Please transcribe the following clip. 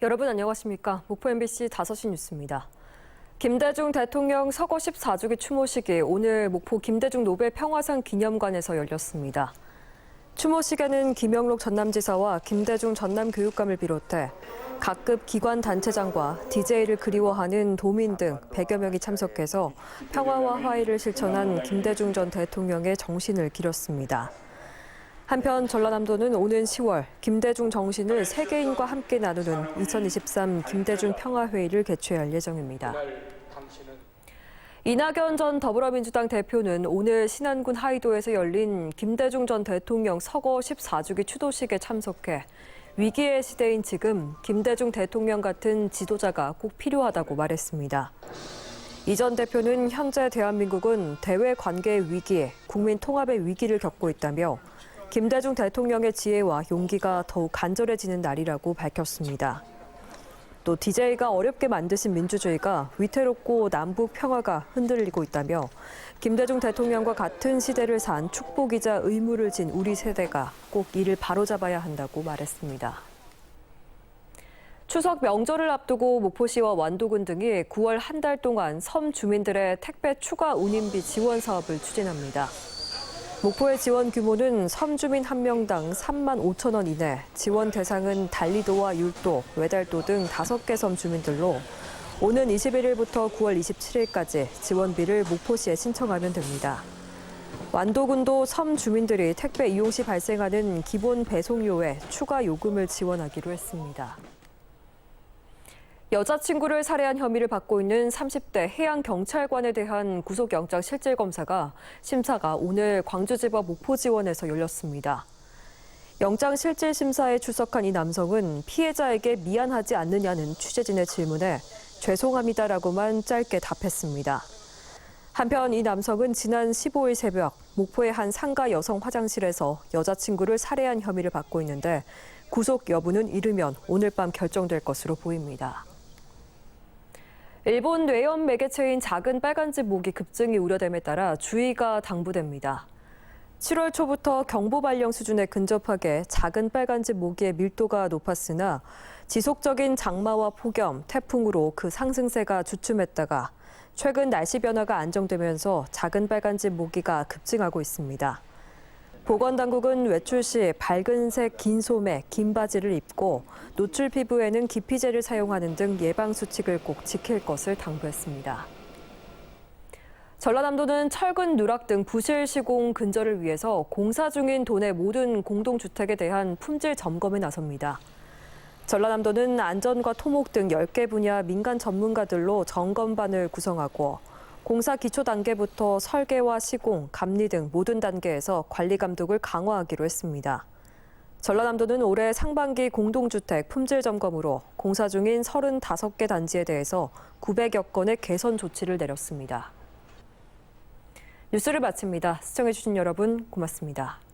여러분 안녕하십니까? 목포 MBC 5시 뉴스입니다. 김대중 대통령 서거 14주기 추모식이 오늘 목포 김대중 노벨 평화상 기념관에서 열렸습니다. 추모식에는 김영록 전남지사와 김대중 전남교육감을 비롯해 각급 기관 단체장과 DJ를 그리워하는 도민 등 100여 명이 참석해서 평화와 화해를 실천한 김대중 전 대통령의 정신을 기렸습니다. 한편 전라남도는 오는 10월 김대중 정신을 세계인과 함께 나누는 2023 김대중 평화회의를 개최할 예정입니다. 이낙연 전 더불어민주당 대표는 오늘 신안군 하이도에서 열린 김대중 전 대통령 서거 14주기 추도식에 참석해 위기의 시대인 지금 김대중 대통령 같은 지도자가 꼭 필요하다고 말했습니다. 이 전 대표는 현재 대한민국은 대외 관계의 위기에 국민 통합의 위기를 겪고 있다며 김대중 대통령의 지혜와 용기가 더욱 간절해지는 날이라고 밝혔습니다. 또 DJ가 어렵게 만드신 민주주의가 위태롭고 남북 평화가 흔들리고 있다며 김대중 대통령과 같은 시대를 산 축복이자 의무를 진 우리 세대가 꼭 이를 바로잡아야 한다고 말했습니다. 추석 명절을 앞두고 목포시와 완도군 등이 9월 한 달 동안 섬 주민들의 택배 추가 운임비 지원 사업을 추진합니다. 목포의 지원 규모는 섬 주민 1명당 3만 5천 원 이내, 지원 대상은 달리도와 율도, 외달도 등 5개 섬 주민들로 오는 21일부터 9월 27일까지 지원비를 목포시에 신청하면 됩니다. 완도군도 섬 주민들이 택배 이용 시 발생하는 기본 배송료에 추가 요금을 지원하기로 했습니다. 여자친구를 살해한 혐의를 받고 있는 30대 해양경찰관에 대한 구속영장 실질검사가 심사가 오늘 광주지법 목포지원에서 열렸습니다. 영장 실질심사에 출석한 이 남성은 피해자에게 미안하지 않느냐는 취재진의 질문에 죄송합니다라고만 짧게 답했습니다. 한편 이 남성은 지난 15일 새벽 목포의 한 상가 여성 화장실에서 여자친구를 살해한 혐의를 받고 있는데 구속 여부는 이르면 오늘 밤 결정될 것으로 보입니다. 일본 뇌염 매개체인 작은 빨간집 모기 급증이 우려됨에 따라 주의가 당부됩니다. 7월 초부터 경보 발령 수준에 근접하게 작은 빨간집 모기의 밀도가 높았으나 지속적인 장마와 폭염, 태풍으로 그 상승세가 주춤했다가 최근 날씨 변화가 안정되면서 작은 빨간집 모기가 급증하고 있습니다. 보건당국은 외출 시 밝은색 긴 소매, 긴 바지를 입고 노출 피부에는 기피제를 사용하는 등 예방수칙을 꼭 지킬 것을 당부했습니다. 전라남도는 철근 누락 등 부실 시공 근절을 위해서 공사 중인 도내 모든 공동주택에 대한 품질 점검에 나섭니다. 전라남도는 안전과 토목 등 10개 분야 민간 전문가들로 점검반을 구성하고 공사 기초 단계부터 설계와 시공, 감리 등 모든 단계에서 관리 감독을 강화하기로 했습니다. 전라남도는 올해 상반기 공동주택 품질 점검으로 공사 중인 35개 단지에 대해서 900여 건의 개선 조치를 내렸습니다. 뉴스를 마칩니다. 시청해주신 여러분 고맙습니다.